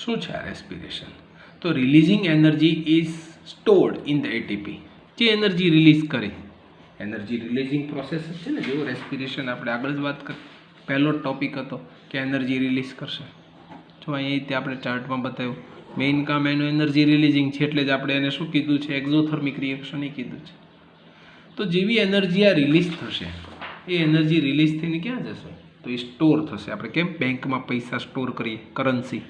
શું છે આ રેસ્પિરેશન? તો releasing energy is stored in the ATP. જે એનર્જી રિલીઝ કરે, એનર્જી રિલીઝિંગ પ્રોસેસ જ છે ને. જેવું રેસ્પિરેશન આપણે આગળ જ વાત કરી, પહેલો ટોપિક હતો કે એનર્જી રિલીઝ કરશે. જો અહીં રીતે આપણે ચાર્ટમાં બતાવ્યું, મેઇન કામ એનું એનર્જી રિલીઝિંગ છે, એટલે જ આપણે એને શું કીધું છે? એક્ઝોથર્મિક રિએક્શન એ કીધું છે. તો જેવી એનર્જી આ રિલીઝ થશે, એ એનર્જી રિલીઝ થઈને ક્યાં જશે? તો એ સ્ટોર થશે. આપણે કેમ બેંકમાં પૈસા સ્ટોર કરીએ, કરન્સી,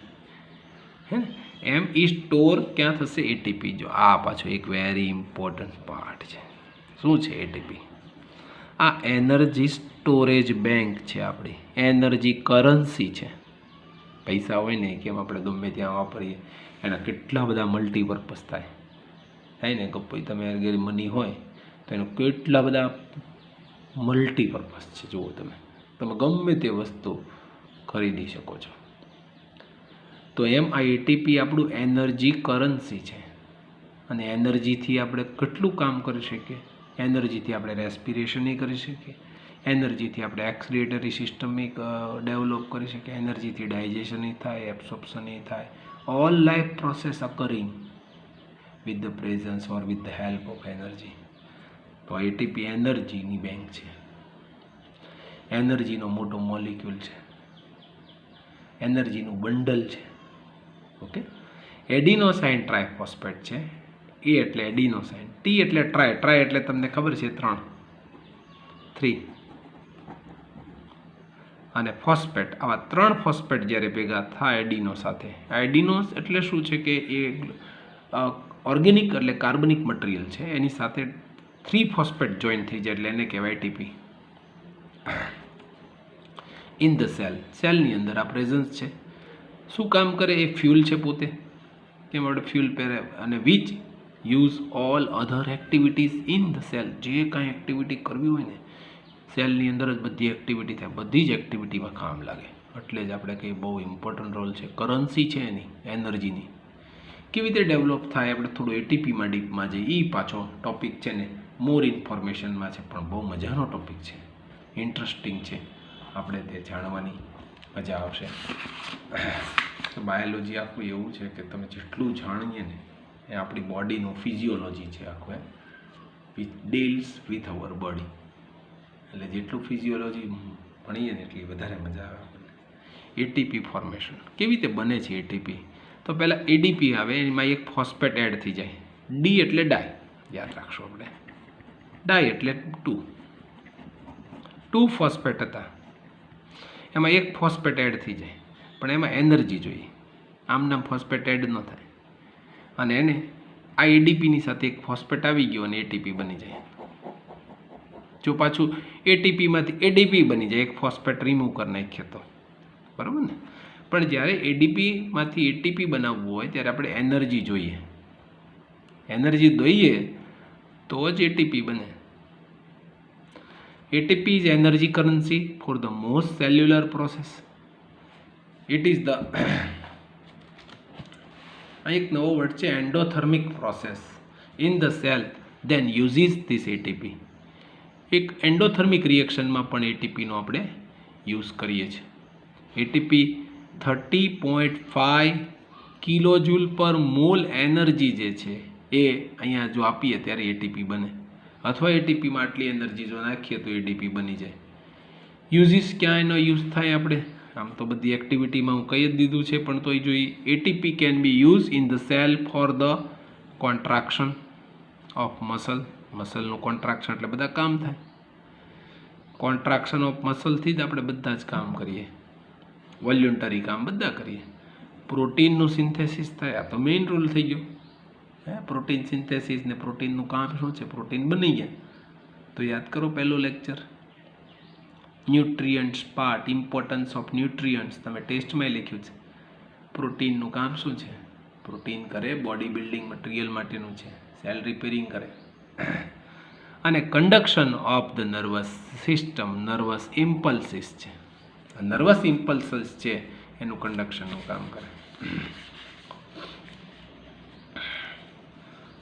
હે ને, એમ એ સ્ટોર ક્યાં થશે? એટીપી. જો આ પાછો એક વેરી ઇમ્પોર્ટન્ટ પાર્ટ છે. શું છે એટીપી? આ એનર્જી સ્ટોરેજ બેંક છે આપણી, એનર્જી કરન્સી છે. પૈસા હોય ને કેમ આપણે ગમે ત્યાં વાપરીએ, એના કેટલા બધા મલ્ટીપર્પઝ થાય ને. કે તમે અગર મની હોય તો એનું કેટલા બધા મલ્ટીપર્પઝ છે. જુઓ તમે ગમે તે વસ્તુ ખરીદી શકો છો. તો એમ આ એટીપી આપણું એનર્જી કરન્સી છે. અને એનર્જીથી આપણે કેટલું કામ કરી શકીએ? એનર્જીથી આપણે રેસ્પિરેશન કરી શકીએ, એનર્જીથી આપણે એક્સક્રિએટરી સિસ્ટમ ડેવલપ કરી શકીએ, એનર્જીથી ડાયજેશન થાય, એબ્સોર્પ્શન થાય. All life process occurring with the presence or with the help of energy. તો એટીપી એનર્જીની બેંક છે, એનર્જીનો મોટો મોલિક્યુલ છે, એનર્જીનું બંડલ છે. ઓકે, એડિનોસાઇન ટ્રાયફોસ્ફેટ છે. એ એટલે એડિનોસાઇન, ટી એટલે ટ્રાય, ટ્રાય એટલે તમને ખબર છે 3, અને ફોસ્ફેટ. આવા 3 ફોસ્ફેટ જ્યારે ભેગા થાય એડિનો સાથે, એડિનોસ એટલે શું છે કે એ ઓર્ગેનિક એટલે કાર્બનિક મટીરિયલ છે, એની સાથે 3 ફોસ્ફેટ જોઈન થઈ જાય એટલે એને કહેવાય એટીપી. ઇન ધ સેલ, સેલની અંદર આ પ્રેઝન્સ છે. શું કામ કરે? એ ફ્યુલ છે પોતે, કેમ આપણે ફ્યુલ પહેરે. અને which use all other activities in the cell. જે કાંઈ એક્ટિવિટી કરવી હોય ને, સેલની અંદર જ બધી એક્ટિવિટી થાય, બધી જ એક્ટિવિટીમાં કામ લાગે. એટલે જ આપણે કંઈ બહુ ઇમ્પોર્ટન્ટ રોલ છે, કરન્સી છે એની એનર્જીની. કેવી રીતે ડેવલપ થાય? આપણે થોડું એટીપીમાં ડીપમાં જઈએ. એ પાછો ટોપિક છે ને મોર ઇન્ફોર્મેશનમાં છે, પણ બહુ મજાનો ટોપિક છે, ઇન્ટરેસ્ટિંગ છે. આપણે તે જાણવાની મજા આવશે. બાયોલોજી આખું એવું છે કે તમે જેટલું જાણીએ ને, એ આપણી બોડીનું ફિઝિયોલોજી છે આખું, which deals with our body. એટલે જેટલું ફિઝિયોલોજી ભણીએ ને એટલી વધારે મજા આવે આપણને. એટીપી ફોર્મેશન કેવી રીતે બને છે એટીપી? તો પહેલાં એડીપી આવે, એમાં એક ફોસ્ફેટ એડ થઈ જાય. ડી એટલે ડાય, યાદ રાખશો આપણે. ડાય એટલે 2 ફોસ્ફેટ હતા, એમાં એક ફોસ્ફેટ એડ થઈ જાય, પણ એમાં એનર્જી જોઈએ. આમ નામ ફોસ્ફેટ એડ ન થાય. અને એને આ એડીપીની સાથે એક ફોસ્ફેટ આવી ગયો અને એટીપી બની જાય. જો પાછું એટીપીમાંથી એડીપી બની જાય, એક ફોસ્ફેટ રિમૂવ કરી નાખીએ તો, બરાબર ને. પણ જ્યારે એડીપીમાંથી એટીપી બનાવવું હોય ત્યારે આપણે એનર્જી જોઈએ. એનર્જી દઈએ તો જ એટીપી બને. ATP is energy currency for the most cellular process. It is the એક નવો વર્ડ છે endothermic process in the cell then uses this ATP. એક એન્ડોથર્મિક રિએક્શનમાં પણ એટીપીનો આપણે યુઝ કરીએ છીએ. એટીપી 30.5 કિલોજૂલ પર મોલ એનર્જી જે છે એ અહીંયા જો આપીએ ત્યારે એટીપી બને, અથવા એટીપીમાં આટલી એનર્જી જો નાખીએ તો એટીપી બની જાય. યુઝીસ ક્યાં એનો યુઝ થાય? આપણે આમ તો બધી એક્ટિવિટીમાં હું કહી જ દીધું છે, પણ તોય જોઈએ. ATP can be use in the cell for the contraction of muscle. મસલનું કોન્ટ્રાક્શન એટલે બધા કામ થાય. કોન્ટ્રાક્શન ઓફ મસલથી જ આપણે બધા જ કામ કરીએ, વોલ્યુન્ટરી કામ બધા કરીએ. પ્રોટીનનું સિન્થેસિસ થાય, આ તો મેઇન રૂલ થઈ ગયો. પ્રોટીન સિન્થેસિસ ને પ્રોટીનનું કામ શું છે? પ્રોટીન બની ગયા તો યાદ કરો પહેલો lecture, nutrients part, importance of nutrients, તમે ટેસ્ટમાં લખ્યું છે. પ્રોટીનનું કામ શું છે? પ્રોટીન કરે બોડી બિલ્ડિંગ મટીરિયલ માટેનું છે, સેલ રિપેરિંગ કરે. અને conduction of the nervous system, nervous impulses છે, નર્વસ ઇમ્પલ્સિસ છે એનું કન્ડક્શનનું કામ કરે.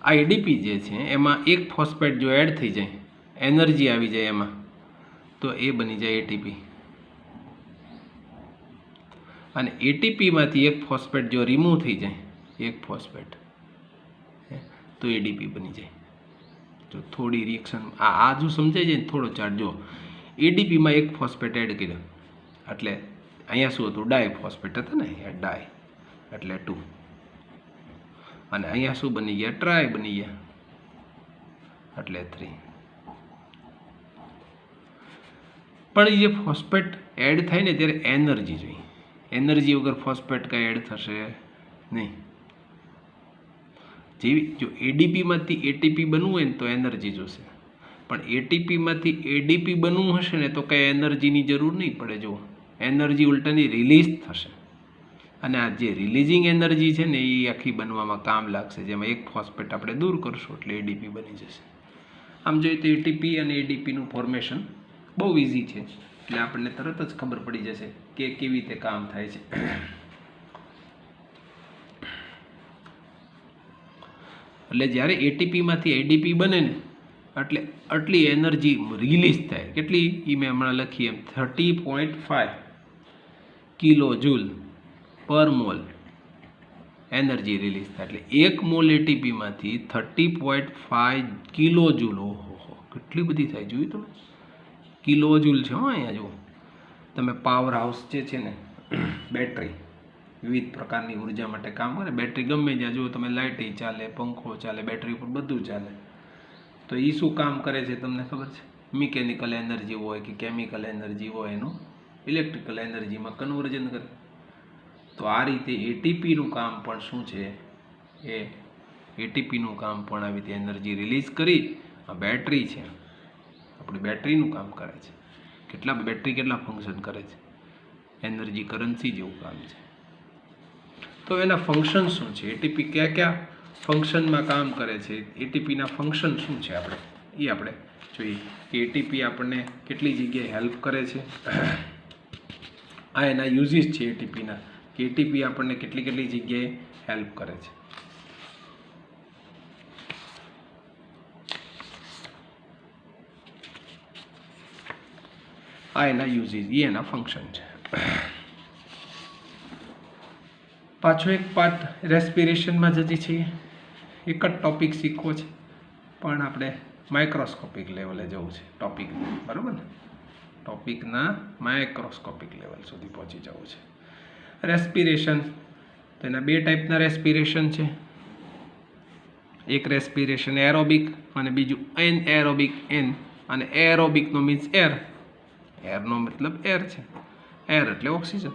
આ એડીપી જે છે એમાં એક ફોસ્ફેટ જો એડ થઈ જાય, એનર્જી આવી જાય એમાં, તો એ બની જાય એટીપી. અને એટીપીમાંથી એક ફોસ્ફેટ જો રિમૂવ થઈ જાય, એક ફોસ્ફેટ, તો એડીપી બની જાય. જો થોડી રિએક્શન આ જો સમજાય જાય ને, થોડો ચાર્ટ જો એડીપીમાં એક ફોસ્ફેટ એડ કર્યો એટલે અહીંયા શું હતું, ડાય ફોસ્ફેટ હતા ને, અહીંયા ડાય એટલે 2, અને અહીંયા શું બની ગયા, ટ્રાય બની ગયા એટલે 3. પણ એ જે ફોસ્ફેટ એડ થાય ને ત્યારે એનર્જી જોઈએ, એનર્જી વગર ફોસ્ફેટ કાંઈ એડ થશે નહીં. જેવી જો એડીપીમાંથી એટીપી બનવું હોય ને તો એનર્જી જોશે, પણ એટીપીમાંથી એડીપી બનવું હશે ને તો કંઈ એનર્જીની જરૂર નહીં પડે. જો એનર્જી ઉલટાની રિલીઝ થશે, અને આ જે રિલીઝિંગ એનર્જી છે ને એ આખી બનવામાં કામ લાગશે, જેમાં એક ફોસ્ફેટ આપણે દૂર કરશું એટલે એડીપી બની જશે. આમ જોઈએ તો એટીપી અને એડીપીનું ફોર્મેશન બહુ ઇઝી છે, એટલે આપણને તરત જ ખબર પડી જશે કે કેવી રીતે કામ થાય છે. એટલે જ્યારે એટીપીમાંથી એડીપી બને ને એટલે આટલી એનર્જી રિલીઝ થાય. કેટલી એ મેં હમણાં લખી એમ 30.5 કિલો જૂલ પર મોલ એનર્જી રિલીઝ થાય. એટલે 1 મોલ એટીપીમાંથી 30.5 કિલો જૂલ. ઓહો, કેટલી બધી થાય જોયું તમે, કિલો જૂલ છે. અહીંયા જુઓ તમે, પાવર હાઉસ જે છે ને, બેટરી વિવિધ પ્રકારની ઉર્જા માટે કામ કરે. બેટરી ગમે ત્યાં જુઓ તમે, લાઇટ ચાલે, પંખો ચાલે, બેટરી ઉપર બધું ચાલે. તો એ શું કામ કરે છે તમને ખબર છે? મિકેનિકલ એનર્જી હોય કે કેમિકલ એનર્જી હોય એનું ઇલેક્ટ્રિકલ એનર્જીમાં કન્વર્ઝન કરે. તો આ રીતે એટીપીનું કામ પણ શું છે, એ એટીપીનું કામ પણ આવી રીતે એનર્જી રિલીઝ કરી આ બેટરી છે આપણી, બેટરીનું કામ કરે છે. બેટરી કેટલા ફંક્શન કરે છે, એનર્જી કરન્સી જેવું કામ છે. તો એના ફંક્શન શું છે, એટીપી કયા કયા ફંક્શનમાં કામ કરે છે, એટીપીના ફંક્શન શું છે આપણે જોઈએ કે એટીપી આપણને કેટલી જગ્યાએ હેલ્પ કરે છે. આ એના યુઝિસ છે એટીપીના, કે એટીપી આપણને કેટલી જગ્યાએ હેલ્પ કરે છે. આ એના યુઝિસ, એ એના ફંક્શન છે. પાછો એક પાર્ટ રેસ્પિરેશનમાં જતી છીએ. એક જ ટોપિક શીખવો છે પણ આપણે માઇક્રોસ્કોપિક લેવલે જવું છે ટોપિક, બરાબર ને? ટોપિકના માઇક્રોસ્કોપિક લેવલ સુધી પહોંચી જવું છે. રેસ્પિરેશન, તો એના 2 ટાઈપના રેસ્પિરેશન છે. એક રેસ્પિરેશન એરોબિક અને બીજું એનએરોબિક. અને એરોબિકનો મીન્સ એર, એરનો મતલબ એર છે, એર એટલે oxygen.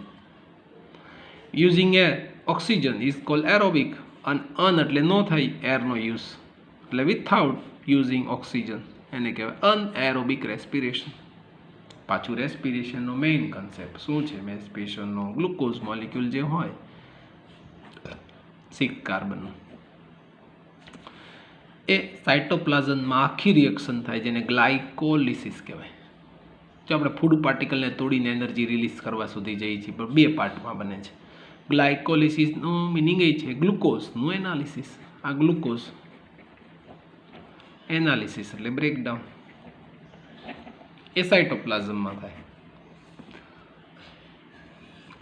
Using air oxygen is called aerobic, અને અન એટલે નો થાય એરનો યુઝ, એટલે વિથઆઉટ યુઝિંગ ઓક્સિજન એને કહેવાય અનએરોબિક રેસ્પિરેશન. પાછું રેસ્પિરેશનનો મેઇન કન્સેપ્ટ શું છે? રેસ્પિરેશનનો ગ્લુકોઝ મોલિક્યુલ જે હોય 6 કાર્બનનું, એ સાયટોપ્લાઝમમાં આખી રિએક્શન થાય જેને ગ્લાયકોલિસિસ કહેવાય. જો આપણે ફૂડ પાર્ટિકલને તોડીને એનર્જી રિલીઝ કરવા સુધી જઈએ છીએ, પણ 2 પાર્ટમાં બને છે. ગ્લાયકોલિસિસનું મિનિંગ એ છે ગ્લુકોઝનું એનાલિસિસ. આ ગ્લુકોઝ એનાલિસિસ એટલે બ્રેકડાઉન, એ સાયટોપ્લાઝમમાં થાય.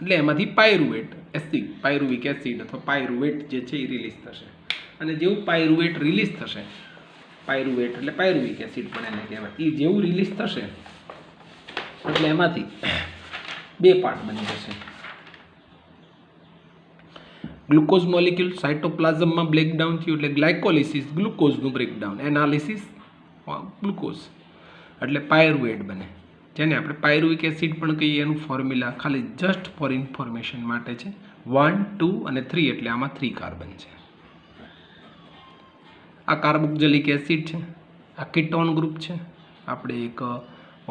એટલે એમાંથી પાયરુવિક એસિડ અથવા પાયરુવેટ જે છે એ રિલીઝ થશે. અને જેવું પાયરુવેટ રિલીઝ થશે, પાયરુવેટ એટલે પાયરુવિક એસિડ પણ એને કહેવાય, એ જેવું રિલીઝ થશે એટલે એમાંથી 2 પાર્ટ બની જશે. ગ્લુકોઝ મોલિક્યુલ સાયટોપ્લાઝમમાં બ્રેકડાઉન થયું એટલે ગ્લાયકોલિસિસ, ગ્લુકોઝનું બ્રેકડાઉન, એનાલિસિસ ગ્લુકોઝ એટલે પાયરુવેટ બને, જેને આપણે પાયરુવિક એસિડ પણ કહીએ. એનું ફોર્મ્યુલા ખાલી જસ્ટ ફોર ઇન્ફોર્મેશન માટે છે. 1, 2 અને 3 એટલે આમાં 3 કાર્બન છે. આ કાર્બોક્સિલિક એસિડ છે, આ કીટોન ગ્રુપ છે. આપણે એક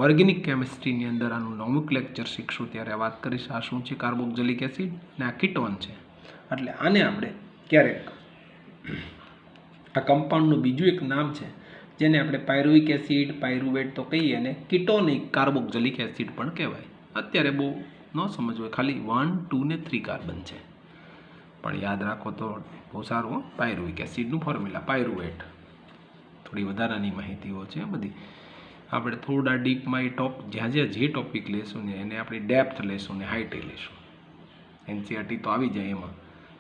ઓર્ગેનિક કેમિસ્ટ્રીની અંદર આનું અમુક લેક્ચર શીખશું ત્યારે વાત કરીશ આ શું છે કાર્બોક્સિલિક એસિડ, ને આ કીટોન છે. એટલે આને આપણે ક્યારેક આ કમ્પાઉન્ડનું બીજું એક નામ છે જેને આપણે પાયરુવિક એસિડ, પાયરુવેટ તો કહીએ, અને કીટોનિક કાર્બોક્સિલિક એસિડ પણ કહેવાય. અત્યારે બહુ ન સમજવું, ખાલી 1, 2 ને 3 કાર્બન છે, પણ યાદ રાખો તો બહુ સારું. Pyruvic એસિડનું formula pyruvate. થોડી વધારાની માહિતીઓ છે બધી, આપણે થોડા ડીપમાં એ જ્યાં જે ટોપિક લેશું ને એને આપણી ડેપ્થ લેશું ને હાઇટ લેશું. એનસીઈઆરટી તો આવી જાય એમાં,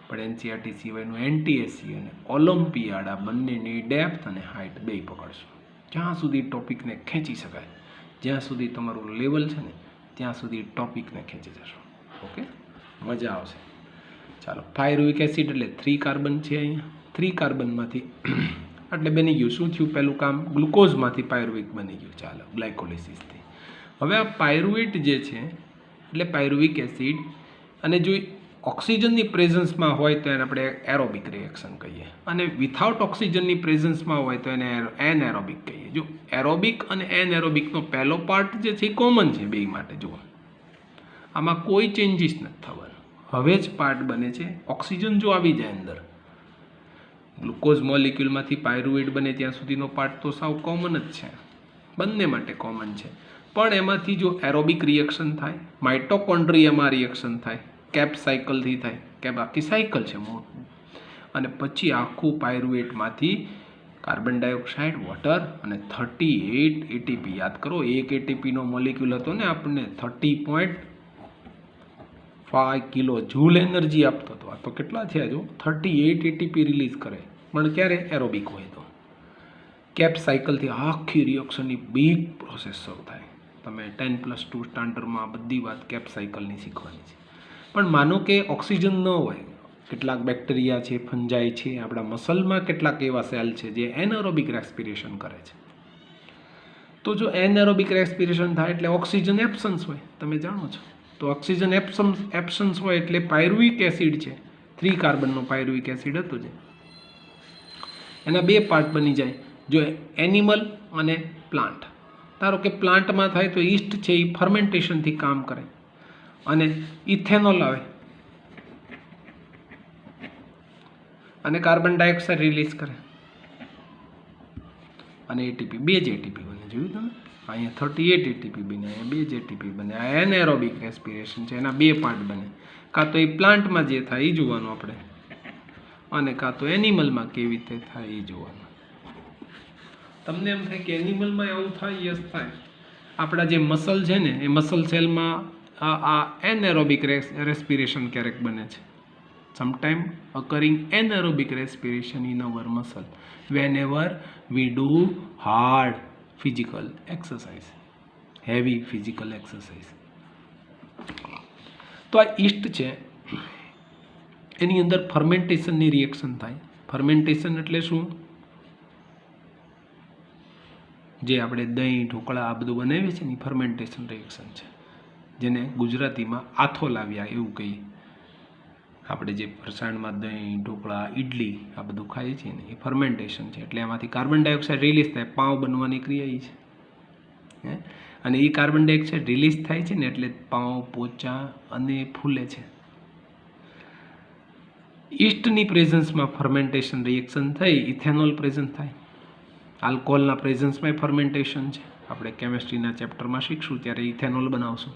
પણ એનસીઈઆરટી સિવાયનું એનટીએસસી અને ઓલિમ્પિયાડ આ બંનેની ડેપ્થ અને હાઇટ બે પકડશું. જ્યાં સુધી ટોપિકને ખેંચી શકાય, જ્યાં સુધી તમારું લેવલ છે ને ત્યાં સુધી ટોપિકને ખેંચી જશો. ઓકે, મજા આવશે. ચાલો, પાયરુવિક એસિડ એટલે 3 કાર્બન છે અહીંયા. 3 કાર્બનમાંથી એટલે બની ગયું. શું થયું પહેલું કામ? ગ્લુકોઝમાંથી પાયરુવિક બની ગયું. ચાલો, ગ્લાયકોલિસિસથી. હવે આ પાયરુવેટ જે છે એટલે પાયરુવિક એસિડ, અને જો ઓક્સિજનની પ્રેઝન્સમાં હોય તો એને આપણે એરોબિક રિએક્શન કહીએ, અને વિથઆઉટ ઓક્સિજનની પ્રેઝન્સમાં હોય તો એને એનએરોબિક કહીએ. જો એરોબિક અને એનએરોબિકનો પહેલો પાર્ટ જે છે એ કોમન છે બે માટે. જુઓ, આમાં કોઈ ચેન્જીસ નથી થવાનું. હવે જ પાર્ટ બને છે ઓક્સિજન જો આવી જાય અંદર, ગ્લુકોઝ મોલિક્યુલમાંથી પાયરુવેટ બને ત્યાં સુધીનો પાર્ટ તો સાવ કોમન જ છે, બંને માટે કોમન છે. પણ એમાંથી જો એરોબિક રિએક્શન થાય, માઇટોકોન્ડ્રિયામાં રિએક્શન થાય, કેપ સાયકલથી થાય, કેપ આખી સાયકલ છે મોટું, અને પછી આખું પાયરુવેટમાંથી કાર્બન ડાયોક્સાઇડ, વોટર અને 38 એટીપી. યાદ કરો, એક એટીપીનો મોલિક્યુલ હતો ને આપણને 30.5 કિલો જૂલ એનર્જી આપતો હતો. આ તો કેટલા થયા? જો 38 એટીપી રિલીઝ કરે, પણ ક્યારે? એરોબિક હોય તો. કેપ સાયકલથી આખી રિએક્શનની બિગ પ્રોસેસ શરૂ થાય. તમે 10+2 સ્ટાન્ડર્ડમાં બધી વાત કેપ સાયકલની શીખવાની છે. પણ માનો કે ઓક્સિજન ન હોય, કેટલાક બેક્ટેરિયા છે, ફંજાઈ છે, આપણા મસલમાં કેટલાક એવા સેલ છે જે એનએરોબિક રેસ્પિરેશન કરે છે. તો જો એનએરોબિક રેસ્પિરેશન થાય એટલે ઓક્સિજન એબ્સન્સ હોય, તમે જાણો છો. તો ઓક્સિજન એબ્સન્સ હોય એટલે પાયરુવિક એસિડ છે, 3 કાર્બનનો પાયરુવિક એસિડ હતો જે, એના બે પાર્ટ બની જાય. જો એનિમલ અને પ્લાન્ટ, ધારો કે પ્લાન્ટમાં થાય તો ઈસ્ટ છે એ ફર્મેન્ટેશનથી કામ કરે અને ઇથેનોલ આવે અને કાર્બન ડાયોક્સાઇડ રિલીઝ કરે અને એટીપી, બે જ એટીપી બને. જોયું તમે? અહીંયા 38 એટીપી બને, અહીંયા 2 જ એટીપી બને. આ એનએરોબિક રેસ્પિરેશન છે, એના બે પાર્ટ બને. કાં તો એ પ્લાન્ટમાં જે થાય એ જોવાનું આપણે, અને કાં તો એનિમલમાં કેવી રીતે થાય એ જોવાનું. તમને એમ થાય કે એનિમલમાં એવું થાય? યસ, થાય. આપણા જે મસલ છે ને એ મસલ સેલમાં આ એનએરોબિક રેસ્પિરેશન ક્યારેક બને છે. sometime occurring anaerobic respiration in our muscle whenever we do hard physical exercise, heavy physical exercise. તો આ ઈસ્ટ છે, એની અંદર ફર્મેન્ટેશનની રિએક્શન થાય. ફર્મેન્ટેશન એટલે શું? જે આપણે દહીં, ઢોકળા આ બધું બનાવીએ છીએ ને ફર્મેન્ટેશન રિએક્શન છે, જેને ગુજરાતીમાં આથો લાવ્યા એવું કહીએ. આપણે જે ફરસાણમાં દહીં, ઢોકળા, ઇડલી આ બધું ખાઈએ છીએ ને એ ફર્મેન્ટેશન છે. એટલે એમાંથી કાર્બન ડાયોક્સાઇડ રિલીઝ થાય, પાઉં બનવાની ક્રિયા એ છે. અને એ કાર્બન ડાયોક્સાઇડ રિલીઝ થાય છે ને એટલે પાઉં, પોચા અને ફૂલે છે. ઈસ્ટની પ્રેઝન્સમાં ફર્મેન્ટેશન રિએક્શન થઈ, ઇથેનોલ પ્રેઝન્ટ થાય. આલ્કોહોલના પ્રેઝન્સમાં ફર્મેન્ટેશન છે. આપણે કેમેસ્ટ્રીના ચેપ્ટરમાં શીખશું ત્યારે ઇથેનોલ બનાવશું,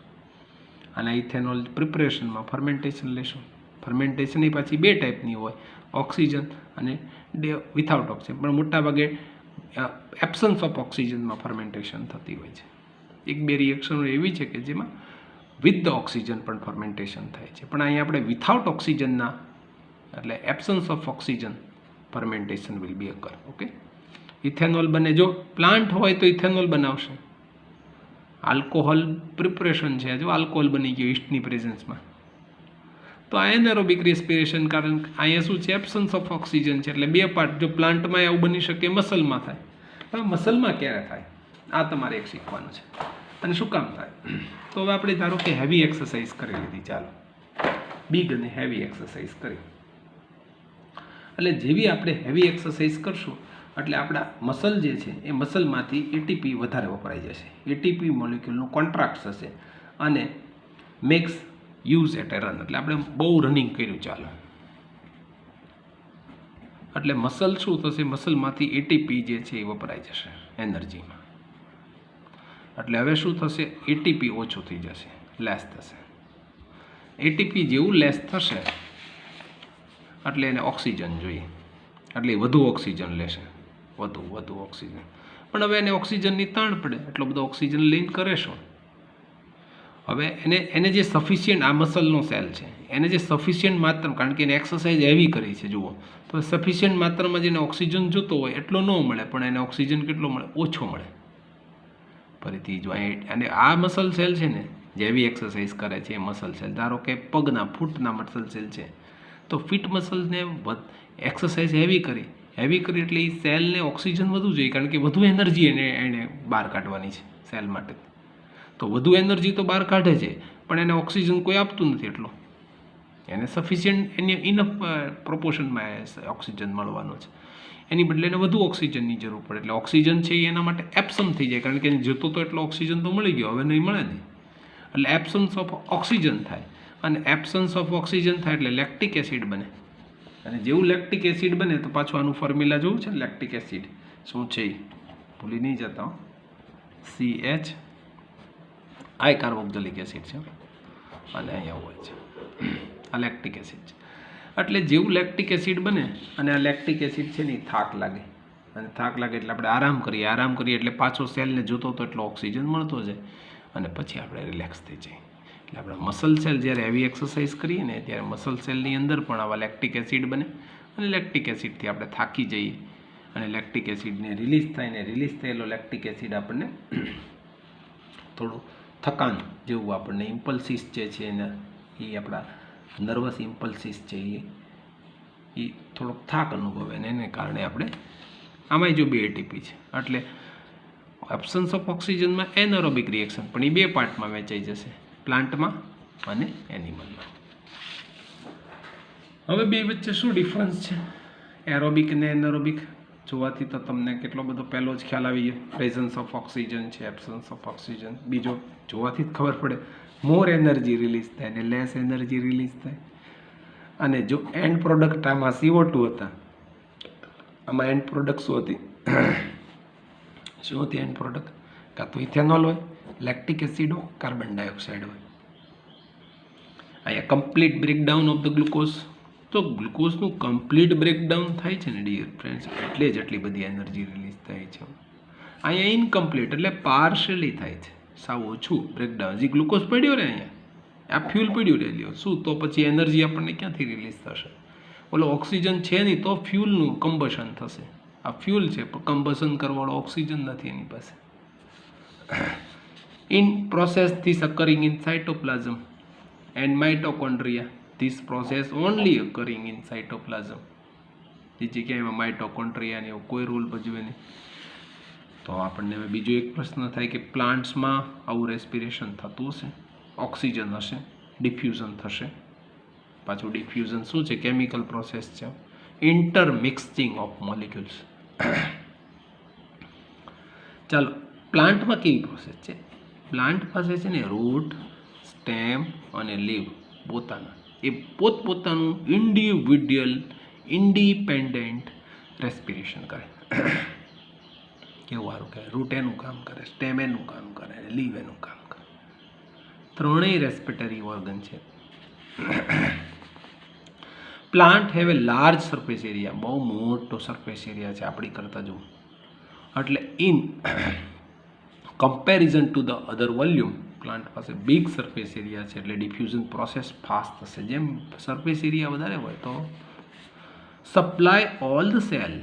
અને ઇથેનોલ પ્રિપરેશનમાં ફર્મેન્ટેશન લેશું. ફર્મેન્ટેશનની પાછી બે ટાઈપની હોય, ઓક્સિજન અને વિથઆઉટ ઓક્સિજન, પણ મોટાભાગે એબ્સન્સ ઓફ ઓક્સિજનમાં ફર્મેન્ટેશન થતી હોય છે. એક બે રિએક્શનો એવી છે કે જેમાં વિથ ધ ઓક્સિજન પણ ફર્મેન્ટેશન થાય છે, પણ અહીંયા આપણે વિથઆઉટ ઓક્સિજનના એટલે absence of oxygen fermentation will be અકર. Okay, ethanol બને. જો પ્લાન્ટ હોય તો ઇથેનોલ બનાવશે. આલ્કોહોલ પ્રિપરેશન છે, જો આલ્કોહોલ બની ગયો ઈસ્ટની પ્રેઝન્સમાં. તો આ એનએરોબિક રેસ્પિરેશન, કારણ કે અહીંયા શું છે? એબ્સન્સ ઓફ ઓક્સિજન છે, એટલે બે પાર્ટ. જો પ્લાન્ટમાં એવું બની શકે, મસલમાં થાય. પણ મસલમાં ક્યારે થાય આ તમારે એક શીખવાનું છે, અને શું કામ થાય. તો હવે આપણે ધારો કે હેવી એક્સરસાઇઝ કરી લીધી, ચાલો બિગ અને હેવી એક્સરસાઇઝ કરી. એટલે જેવી આપણે હેવી એક્સરસાઇઝ કરશું એટલે આપણા મસલ જે છે એ મસલમાંથી એટીપી વધારે વપરાઈ જશે. એટીપી મોલિક્યુલનું કોન્ટ્રાક્ટ થશે અને max use at a run, એટલે આપણે બહુ રનિંગ કર્યું ચાલો, એટલે મસલ શું થશે? મસલમાંથી એટીપી જે છે એ વપરાઈ જશે એનર્જીમાં. એટલે હવે શું થશે? એટીપી ઓછું થઈ જશે, લેસ થશે. એટીપી જેવું લેસ થશે એટલે એને ઓક્સિજન જોઈએ, એટલે વધુ ઓક્સિજન લેશે, વધુ ઓક્સિજન. પણ હવે એને ઓક્સિજનની તાણ પડે, એટલો બધો ઓક્સિજન લઈને કરે શું? હવે એને જે સફિશિયન્ટ આ મસલનો સેલ છે એને જે સફિશિયન્ટ માત્ર, કારણ કે એને એક્સરસાઇઝ હેવી કરી છે જુઓ, તો સફિશિયન્ટ માત્રામાં જેને ઓક્સિજન જોતો હોય એટલો ન મળે, પણ એને ઓક્સિજન કેટલો મળે? ઓછો મળે. ફરીથી જો અને આ મસલ સેલ છે ને જે હેવી એક્સરસાઇઝ કરે છે એ મસલ સેલ, ધારો કે પગના ફૂટના મસલ સેલ છે, તો ફીટ મસલને એક્સરસાઇઝ હેવી કરી એટલે એ સેલને ઓક્સિજન વધુ જોઈએ, કારણ કે વધુ એનર્જી એને બહાર કાઢવાની છે સેલ માટે. તો વધુ એનર્જી તો બહાર કાઢે છે, પણ એને ઓક્સિજન કોઈ આપતું નથી એટલો. એને સફિશિયન્ટ એને ઇનફ પ્રોપોર્શનમાં ઓક્સિજન મળવાનો છે, એની બદલે એને વધુ ઓક્સિજનની જરૂર પડે. એટલે ઓક્સિજન છે એ એના માટે એબ્સન્ટ થઈ જાય, કારણ કે એને જોતો તો એટલો ઓક્સિજન તો મળી ગયો, હવે નહીં મળે નહીં. એટલે એબ્સન્સ ઓફ ઓક્સિજન થાય, અને એબ્સન્સ ઓફ ઓક્સિજન થાય એટલે લેક્ટિક એસિડ બને. અને જેવું લેક્ટિક એસિડ બને તો પાછું આનું ફોર્મ્યુલા જોવું છે ને, લેક્ટિક એસિડ શું છે એ ભૂલી નહીં જતા. CH આ કાર્બોક્સિલિક એસિડ છે અને અહીંયા હોય છે આ લેક્ટિક એસિડ છે. એટલે જેવું લેક્ટિક એસિડ બને અને આ લેક્ટિક એસિડ છે ને થાક લાગે, અને થાક લાગે એટલે આપણે આરામ કરીએ એટલે પાછો સેલને જોતો તો એટલો ઓક્સિજન મળતો જાય, અને પછી આપણે રિલેક્સ થઈ જઈએ. એટલે આપણે મસલ સેલ જ્યારે હેવી એક્સરસાઇઝ કરીએ ને ત્યારે મસલ સેલની અંદર પણ આવા લેક્ટિક એસિડ બને, અને લેક્ટિક એસિડથી આપણે થાકી જઈએ, અને લેક્ટિક એસિડને રિલીઝ થાય, ને રિલીઝ થયેલો લેક્ટિક એસિડ આપણને થોડું થકાન જેવું, આપણને ઇમ્પલ્સિસ જે છે એને એ આપણા નર્વસ ઇમ્પલ્સિસ છે એ થોડોક થાક અનુભવે, અને એને કારણે આપણે આમાંય જો 2 ATP છે, એટલે એબ્સન્સ ઓફ ઓક્સિજનમાં એનએરોબિક રિએક્શન, પણ એ 2 પાર્ટમાં વહેંચાઈ જશે, પ્લાન્ટમાં અને એનિમલમાં. હવે 2 વચ્ચે શું ડિફરન્સ છે, એરોબિક અને એનએરોબિક? જોવાથી તો તમને કેટલો બધો પહેલો જ ખ્યાલ આવી ગયો, પ્રેઝન્સ ઓફ ઓક્સિજન છે, એબ્સન્સ ઓફ ઓક્સિજન. બીજો જોવાથી જ ખબર પડે, મોર એનર્જી રિલીઝ થાય ને લેસ એનર્જી રિલીઝ થાય. અને જો એન્ડ પ્રોડક્ટ આમાં CO2 હતા, આમાં એન્ડ પ્રોડક્ટ શું હતી? શું હતી એન્ડ પ્રોડક્ટ? કાં તો ઇથેનોલ હોય, લેક્ટિક એસિડ હોય, કાર્બન ડાયોક્સાઇડ હોય. અહીંયા complete breakdown of the glucose. તો ગ્લુકોઝનું કમ્પ્લીટ બ્રેકડાઉન થાય છે ને ડિયર ફ્રેન્ડ્સ, એટલે જ આટલી બધી એનર્જી રિલીઝ થાય છે. અહીંયા ઇનકમ્પ્લીટ એટલે પાર્શિયલી થાય છે, સાવ ઓછું બ્રેકડાઉન. હજી ગ્લુકોઝ પડ્યો રહે અહીંયા, આ ફ્યુલ પડ્યું રહે લ્યો, શું તો પછી એનર્જી આપણને ક્યાંથી રિલીઝ થશે? ઓલો ઓક્સિજન છે નહીં તો ફ્યુલનું કમ્બશન થશે. આ ફ્યુલ છે પણ કમ્બશન કરવાવાળો ઓક્સિજન નથી એની પાસે. In process this occurring in cytoplasm and mitochondria. This process only occurring in cytoplasm. એ જગ્યાએ એમાં માઇટોકોન્ડ્રિયાને એવો કોઈ રોલ ભજવે નહીં. તો આપણને હવે બીજો એક પ્રશ્ન થાય કે પ્લાન્ટ્સમાં આવું રેસ્પિરેશન થતું હશે, ઓક્સિજન હશે, ડિફ્યુઝન થશે. પાછું ડિફ્યુઝન શું છે? કેમિકલ પ્રોસેસ છે, ઇન્ટરમિક્સિંગ ઓફ મોલિક્યુલ્સ. ચાલો, પ્લાન્ટમાં કેવી પ્રોસેસ છે? પ્લાન્ટ પાસે છે ને રૂટ, સ્ટેમ અને લીવ પોતાના એ પોતપોતાનું ઇન્ડિપેન્ડન્ટ રેસ્પિરેશન કરે. કેવું સારું કહેવાય. રૂટ એનું કામ કરે, સ્ટેમ એનું કામ કરે, અને લીવ એનું કામ કરે. ત્રણેય રેસ્પિરેટરી ઓર્ગન છે. Plant have a large surface area, બહુ મોટો સરફેસ એરિયા છે આપણી કરતાં જુઓ. એટલે in comparison to the other volume, plant પાસે બિગ સરફેસ એરિયા છે એટલે ડિફ્યુઝન પ્રોસેસ ફાસ્ટ થશે. જેમ સરફેસ એરિયા વધારે હોય તો supply all the cell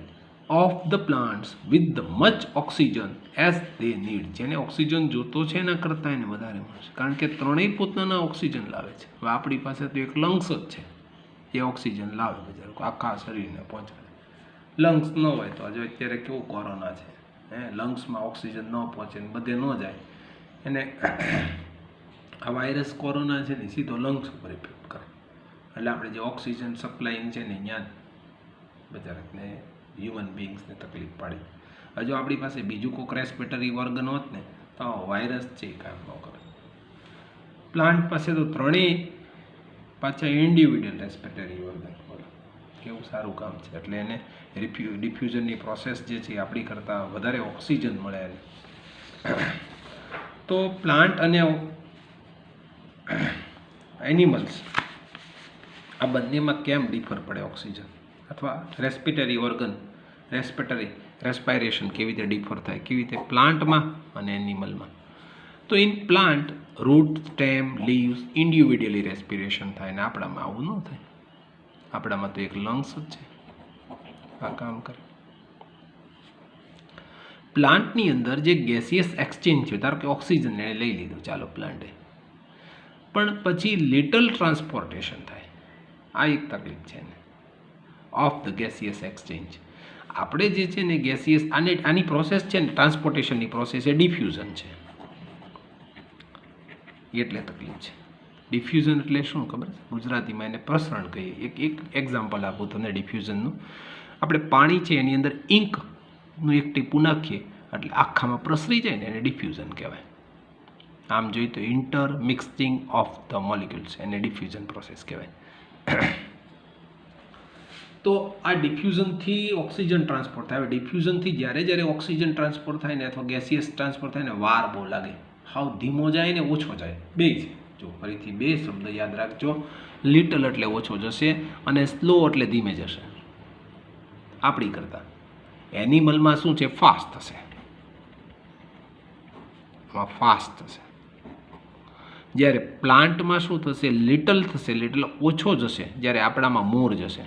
of the plants with the much oxygen as they need. જેને ઓક્સિજન જોતો છે એના કરતાં એને વધારે મળશે, કારણ કે ત્રણેય પોતાના ઓક્સિજન લાવે છે. હવે આપણી પાસે તો એક લંગ્સ જ છે, એ ઓક્સિજન લાવે બજાર આખા શરીરને પહોંચાડે. લંગ્સ ન હોય તો આજે અત્યારે કેવું કોરોના છે, લંગ્સમાં ઓક્સિજન ન પહોંચે ને બધે ન જાય, એને આ વાયરસ કોરોના છે ને સીધો લંગ્સ ઉપર ઇફેક્ટ કરે. એટલે આપણે જે ઓક્સિજન સપ્લાયિંગ છે ને ત્યાં બજારને હ્યુમન બિંગ્સને તકલીફ પાડી. હજુ આપણી પાસે બીજું કોઈક રેસ્પિરેટરી ઓર્ગન હોત ને તો વાયરસ છે એ કામ ન કરે. પ્લાન્ટ પાસે તો ત્રણેય પાછા ઇન્ડિવિડ્યુઅલ રેસ્પિરેટરી ઓર્ગન. કેવું સારું કામ છે. એટલે એને ડિફ્યુઝનની પ્રોસેસ જે છે આપણી કરતાં વધારે ઓક્સિજન મળે. તો પ્લાન્ટ અને એનિમલ્સ આ બંનેમાં કેમ ડિફર પડે ઓક્સિજન, અથવા રેસ્પિરેટરી ઓર્ગન રેસ્પિરેશન કેવી રીતે ડિફર થાય, કેવી રીતે પ્લાન્ટમાં અને એનિમલમાં? તો in plant root stem leaves individually respiration થાય ને આપણામાં આવું ન થાય. આપણામાં તો એક લંગ્સ જ છે, આ કામ કરે. પ્લાન્ટની અંદર જે ગેસિયસ એક્સચેન્જ છે, ધારો કે ઓક્સિજન એને લઈ લીધું ચાલો પ્લાન્ટે, પણ પછી લિટલ ટ્રાન્સપોર્ટેશન થાય. આ એક તકલીફ છે ને ઓફ ધ ગેસિયસ એક્સચેન્જ. આપણે જે છે ને ગેસિયસ આની પ્રોસેસ છે ને ટ્રાન્સપોર્ટેશનની પ્રોસેસ એ ડિફ્યુઝન છે, એટલે તકલીફ છે. ડિફ્યુઝન એટલે શું ખબર છે? ગુજરાતીમાં એને પ્રસરણ કહીએ. એક એક્ઝામ્પલ આપું તમને ડિફ્યુઝનનું. આપણે પાણી છે એની અંદર ઇંકનું એક ટીપું નાખીએ એટલે આખામાં પ્રસરી જાય ને એને ડિફ્યુઝન કહેવાય. આમ જોઈએ તો inter mixing of the molecules એને ડિફ્યુઝન પ્રોસેસ કહેવાય. તો આ ડિફ્યુઝનથી ઓક્સિજન ટ્રાન્સપોર્ટ થાય. ડિફ્યુઝનથી જ્યારે ઓક્સિજન ટ્રાન્સપોર્ટ થાય ને અથવા ગેસિયસ ટ્રાન્સપોર્ટ થાય ને વાર બહુ લાગે. હાવ ધીમો જાય ને ઓછો જાય, બે છે. જો ફરીથી બે શબ્દ યાદ રાખજો. લિટલ એટલે ઓછો જશે અને સ્લો એટલે ધીમે જશે. આપણી કરતાં એનિમલમાં શું છે? ફાસ્ટ થશે, ફાસ્ટ થશે. જ્યારે પ્લાન્ટમાં શું થશે? લિટલ થશે, લિટલ ઓછો જશે. જ્યારે આપણામાં મોર જશે.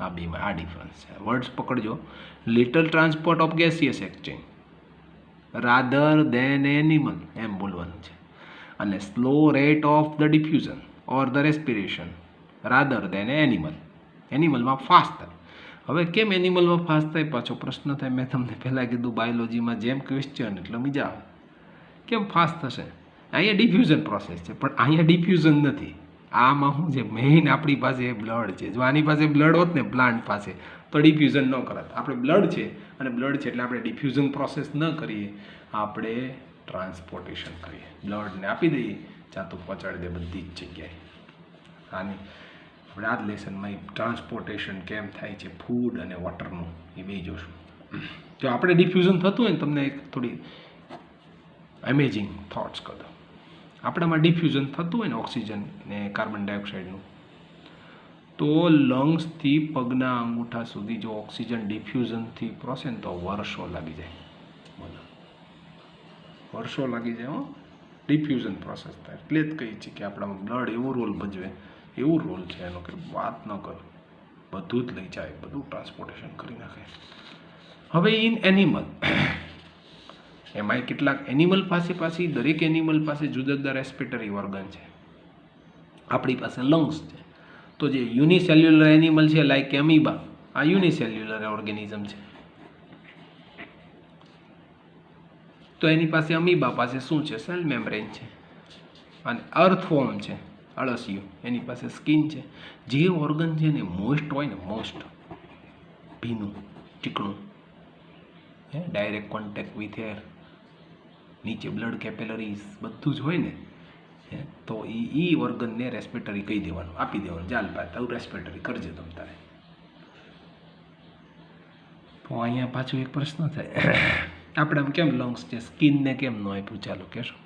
આ બેમાં આ ડિફરન્સ છે. વર્ડ્સ પકડજો. Little transport of gaseous exchange rather than animal એમ બોલવાનું છે, અને slow rate of the diffusion or the respiration rather than animal. એનિમલમાં ફાસ્ટ થાય. હવે કેમ એનિમલમાં ફાસ્ટ થાય? પાછો પ્રશ્ન થાય. મેં તમને પહેલાં કીધું બાયોલોજીમાં જેમ ક્વેશ્ચન એટલે મજા આવે. કેમ ફાસ્ટ થશે? અહીંયા ડિફ્યુઝન પ્રોસેસ છે, પણ અહીંયા ડિફ્યુઝન નથી. આમાં શું છે? મેઇન આપણી પાસે બ્લડ છે. જો આની પાસે બ્લડ હોત ને પ્લાન્ટ પાસે તો ડિફ્યુઝન ન કરત. આપણે બ્લડ છે અને બ્લડ છે એટલે આપણે ડિફ્યુઝન પ્રોસેસ ન કરીએ, આપણે ટ્રાન્સપોર્ટેશન કરીએ. બ્લડને આપી દઈએ, જાતું પહોંચાડી દે બધી જ જગ્યાએ. આની આપણે આ જ લેસનમાં ટ્રાન્સપોર્ટેશન કેમ થાય છે ફૂડ અને વોટરનું એ બે જોશું. જો આપણે ડિફ્યુઝન થતું હોય ને, તમને એક થોડી અમેઝિંગ થોટ્સ કહો. આપણામાં ડિફ્યુઝન થતું હોય ને ઓક્સિજન ને કાર્બન ડાયોક્સાઇડનું, તો લંગ્સથી પગના અંગૂઠા સુધી જો ઓક્સિજન ડિફ્યુઝનથી પ્રોસે ને તો વર્ષો લાગી જાય. બોલો, વર્ષો લાગી જાય. ડિફ્યુઝન પ્રોસેસ થાય એટલે જ કહીએ છીએ કે આપણામાં બ્લડ એવો રોલ ભજવે, એવું રોલ છે એનો કે વાત ન કરો. બધું જ લઈ જાય, બધું ટ્રાન્સપોર્ટેશન કરી નાખે. હવે ઇન એનિમલ, એમાં કેટલાક એનિમલ પાછી દરેક એનિમલ પાસે જુદા જુદા રેસ્પિરેટરી ઓર્ગન છે. આપણી પાસે લંગ્સ છે. તો જે યુનિસેલ્યુલર એનિમલ છે લાઈક એમીબા, આ યુનિસેલ્યુલર ઓર્ગેનિઝમ છે. તો એની પાસે અમીબા પાસે શું છે? સેલ મેમ્બ્રેન છે. અને અર્થવોર્મ છે, અળસિયું, એની પાસે સ્કિન છે. જે ઓર્ગન છે ને મોસ્ટ હોય ને, મોસ્ટ ભીનું ચીકણું, ડાયરેક્ટ કોન્ટેક્ટ વિથ એર, નીચે બ્લડ કેપિલરીઝ બધું જ હોય ને, તો એ ઓર્ગનને રેસ્પિરેટરી કહી દેવાનું, આપી દેવાનું. ચાલ ભાઈ તારું રેસ્પિરેટરી કરજે તમ તારે. તો અહીંયા પાછો એક પ્રશ્ન થાય, આપણે કેમ લંગ્સ છે, સ્કિનને કેમ ન આપ્યું? ચાલો કહેશો,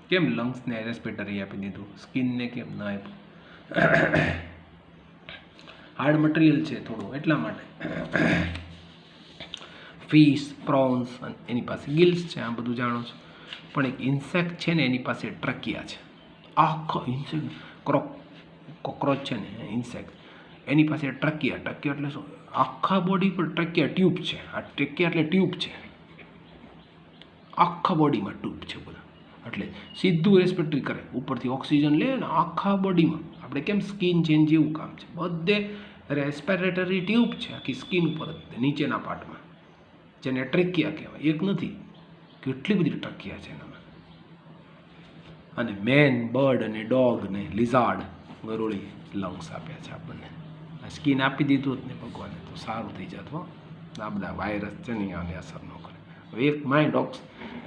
કેમ લંગ્સને રેસ્પિરેટરી આપી દીધું, સ્કિનને કેમ ન આપ્યું? હાર્ડ મટીરિયલ છે થોડું, એટલા માટે. ફિશ, પ્રોન્સ, એની પાસે ગિલ્સ છે, આ બધું જાણો છો. પણ એક ઇન્સેક્ટ છે ને એની પાસે ટ્રકિયા છે. આખો ઇન્સેક્ટ, કોકરોચ છે ને ઇન્સેક્ટ, એની પાસે ટ્રકિયા એટલે શું? આખા બોડી પર ટ્રકિયા ટ્યુબ છે. આ ટ્રકિયા એટલે ટ્યુબ છે, આખા બોડીમાં ટ્યુબ છે બધા. એટલે સીધું રેસ્પિરેટરી કરે, ઉપરથી ઓક્સિજન લે ને આખા બોડીમાં. આપણે કેમ સ્કિન છે જેવું કામ છે, બધે રેસ્પિરેટરી ટ્યુબ છે આખી સ્કિન ઉપર જ, નીચેના પાર્ટમાં, જેને ટ્રેકિયા કહેવાય. એક નથી, કેટલી બધી ટ્રકિયા છે એનામાં. અને મેન, બર્ડ અને ડોગ ને લિઝાર્ડ, ગરોળી લંગ્સ આપ્યા છે આપણને. સ્કિન આપી દીધું જ ને ભગવાને તો સારું થઈ જતું. આ બધા વાયરસ છે ને આને અસર ન કરે. એક માઇન્ડ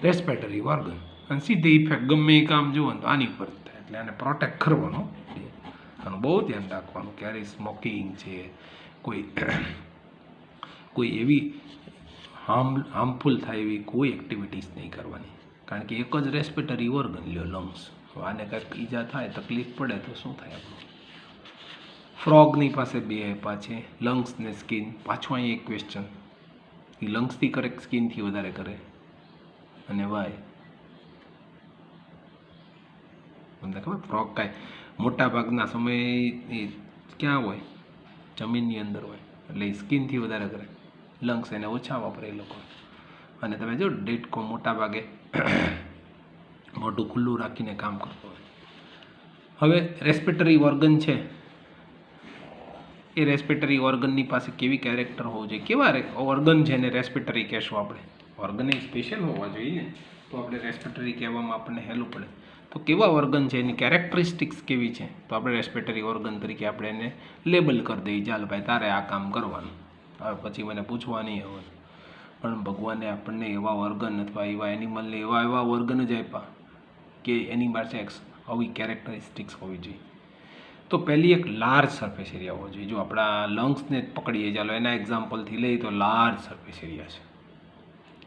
રેસ્પિરેટરી ઓર્ગન, અને સીધી ઇફેક્ટ ગમે એ કામ જુઓ ને તો આની ઉપર થાય. એટલે આને પ્રોટેક્ટ કરવાનું, આનું બહુ ધ્યાન રાખવાનું. ક્યારે સ્મોકિંગ છે, કોઈ એવી હાર્મફુલ થાય એવી કોઈ એક્ટિવિટીઝ નહીં કરવાની. કારણ કે એક જ રેસ્પિરેટરી ઓર્ગન લ્યો લંગ્સ, આને કંઈક ઈજા થાય, તકલીફ પડે તો શું થાય આપણું? ફ્રોગની પાસે બે આપ્યા છે, લંગ્સ ને સ્કિન. પાછું અહીં એક ક્વેશ્ચન, એ લંગ્સથી કરે સ્કિનથી વધારે કરે? અને વાય. તમને ખબર ફ્રોગ કાંઈ મોટા ભાગના સમય ક્યાં હોય? જમીનની અંદર હોય, એટલે એ સ્કિનથી વધારે કરે. લંગ્સ એને ઓછા વાપરે એ લોકો. અને તમે જો ડેટકો મોટા ભાગે મોઢું ખુલ્લું રાખીને કામ કરતો હોય. હવે રેસ્પિરેટરી ઓર્ગન છે, એ રેસ્પિરેટરી ઓર્ગનની પાસે કેવી કેરેક્ટર હોવું જોઈએ? કેવા ઓર્ગન છે ને રેસ્પિરેટરી કહેશું આપણે? ઓર્ગન એ સ્પેશિયલ હોવા જોઈએ ને, તો આપણે રેસ્પિરેટરી કહેવામાં આપણને હેલું પડે. તો કેવા ઓર્ગન છે, એની કેરેક્ટરિસ્ટિક્સ કેવી છે, તો આપણે રેસ્પિરેટરી ઓર્ગન તરીકે આપણે એને લેબલ કરી દઈએ. ચાલ ભાઈ, તારે આ કામ કરવાનું. હવે પછી મને પૂછવા નહીં આવવાનું. પણ ભગવાને આપણને એવા ઓર્ગન અથવા એવા એનિમલને એવા ઓર્ગન જ આપ્યા કે એની પાસે આવી કેરેક્ટરિસ્ટિક્સ હોવી જોઈએ. તો પહેલી એક લાર્જ સરફેસ એરિયા હોવો જોઈએ. જો આપણા લંગ્સને જ પકડીએ, ચાલો એના એક્ઝામ્પલથી લઈએ તો લાર્જ સરફેસ એરિયા છે.